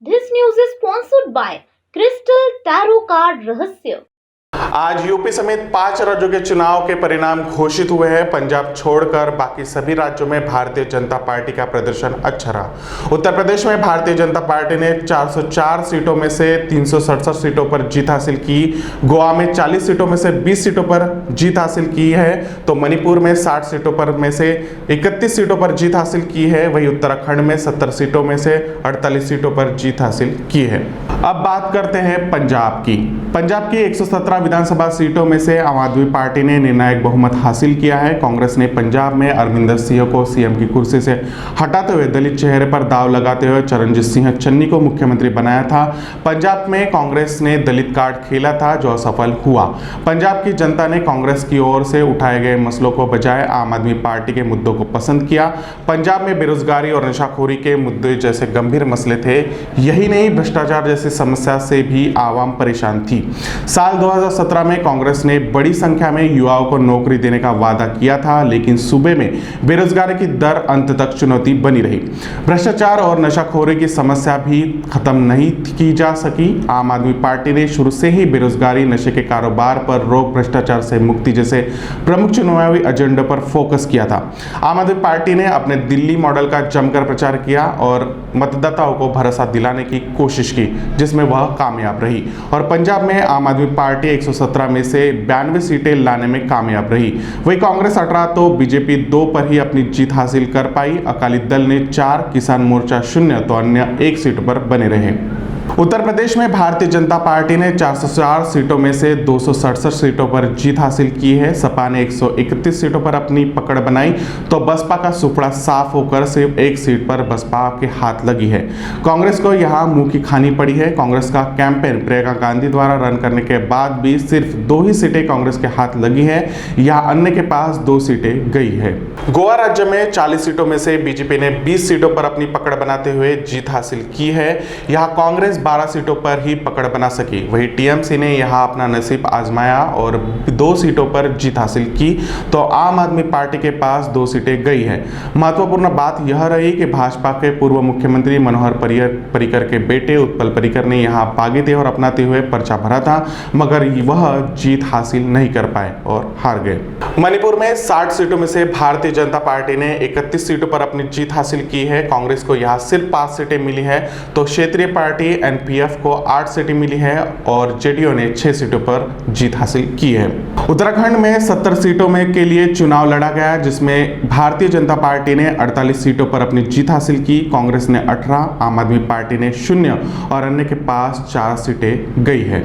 This news is sponsored by Crystal Tarot Card रहस्य। आज UP समेत 5 राज्यों के चुनाव के परिणाम घोषित हुए हैं। पंजाब छोड़कर बाकी सभी राज्यों में भारतीय जनता पार्टी का प्रदर्शन अच्छा रहा। उत्तर प्रदेश में भारतीय जनता पार्टी ने 404 सीटों में से 367 सीटों पर जीत हासिल की। गोवा में 40 सीटों में से 20 सीटों पर जीत हासिल की है, तो मणिपुर में 60 सीटों पर में से 31 सीटों पर जीत हासिल की है। वहीं उत्तराखंड में 70 सीटों में से 48 सीटों पर जीत हासिल की है। अब बात करते हैं पंजाब की। पंजाब की 117 विधानसभा सीटों में से आम आदमी पार्टी ने निर्णायक बहुमत हासिल किया है। कांग्रेस ने पंजाब में अरविंदर सिंह को सीएम की कुर्सी से हटाते हुए दलित चेहरे पर दाव लगाते हुए चरणजीत सिंह चन्नी को मुख्यमंत्री बनाया था। पंजाब में कांग्रेस ने दलित कार्ड खेला था, जो असफल हुआ। पंजाब की जनता ने कांग्रेस की ओर से उठाए गए मसलों को बजाय आम आदमी पार्टी के मुद्दों को पसंद किया। पंजाब में बेरोजगारी और नशाखोरी के मुद्दे जैसे गंभीर मसले थे। यही नहीं, भ्रष्टाचार जैसी समस्या से भी आवाम परेशान थी। साल 2017 में कांग्रेस ने बड़ी संख्या में युवाओं को नौकरी देने का वादा किया था, लेकिन सूबे में बेरोजगारी की दर अंत तक चुनौती बनी रही। भ्रष्टाचार और नशाखोरी की समस्या भी खत्म नहीं की जा सकी। आम आदमी पार्टी ने शुरू से ही बेरोजगारी, नशे के कारोबार पर रोक, भ्रष्टाचार से मुक्ति जैसे प्रमुख चुनावी एजेंडे पर फोकस किया था। आम आदमी पार्टी ने अपने दिल्ली मॉडल का जमकर प्रचार किया और मतदाताओं को भरोसा दिलाने की कोशिश की, जिसमें वह कामयाब रही। और पंजाब में आम आदमी पार्टी 117 में से 92 सीटें लाने में कामयाब रही। वही कांग्रेस 18 तो बीजेपी 2 पर ही अपनी जीत हासिल कर पाई। अकाली दल ने 4, किसान मोर्चा 0 तो अन्य 1 सीट पर बने रहे। उत्तर प्रदेश में भारतीय जनता पार्टी ने 404 सीटों में से 267 सीटों पर जीत हासिल की है। सपा ने 131 सीटों पर अपनी पकड़ बनाई, तो बसपा का सुपड़ा साफ होकर सिर्फ 1 सीट पर बसपा के हाथ लगी है। कांग्रेस को यहां मुंह की खानी पड़ी है। कांग्रेस का कैंपेन प्रियंका गांधी द्वारा रन करने के बाद भी सिर्फ 2 ही सीटें कांग्रेस के हाथ लगी है, या अन्य के पास 2 सीटें गई है। गोवा राज्य में 40 सीटों में से बीजेपी ने 20 सीटों पर अपनी पकड़ बनाते हुए जीत हासिल की है। यहाँ कांग्रेस 12 सीटों पर ही पकड़ बना सकी। वहीं टीएमसी ने यहां अपना नसीब आजमाया और 2 सीटों पर जीत हासिल की, तो आम आदमी पार्टी के पास 2 सीटें गई है। महत्वपूर्ण बात यह रही कि भाजपा के पूर्व मुख्यमंत्री मनोहर पर्रिकर के बेटे उत्पल पर्रिकर ने यहां बागीते और अपनाते हुए पर्चा भरा था, मगर वह जीत हासिल नहीं कर पाए और हार गए। मणिपुर में 60 सीटों में से भारतीय जनता पार्टी ने 31 सीटों पर अपनी जीत हासिल की है। कांग्रेस को यहां सिर्फ 5 सीटें मिली है, तो क्षेत्रीय पार्टी एनपीएफ को 8 सीटें मिली है और जेडीयू ने 6 सीटों पर जीत हासिल की है। उत्तराखंड में 70 सीटों में के लिए चुनाव लड़ा गया, जिसमें भारतीय जनता पार्टी ने 48 सीटों पर अपनी जीत हासिल की। कांग्रेस ने 18, आम आदमी पार्टी ने 0 और अन्य के पास 4 सीटें गई है।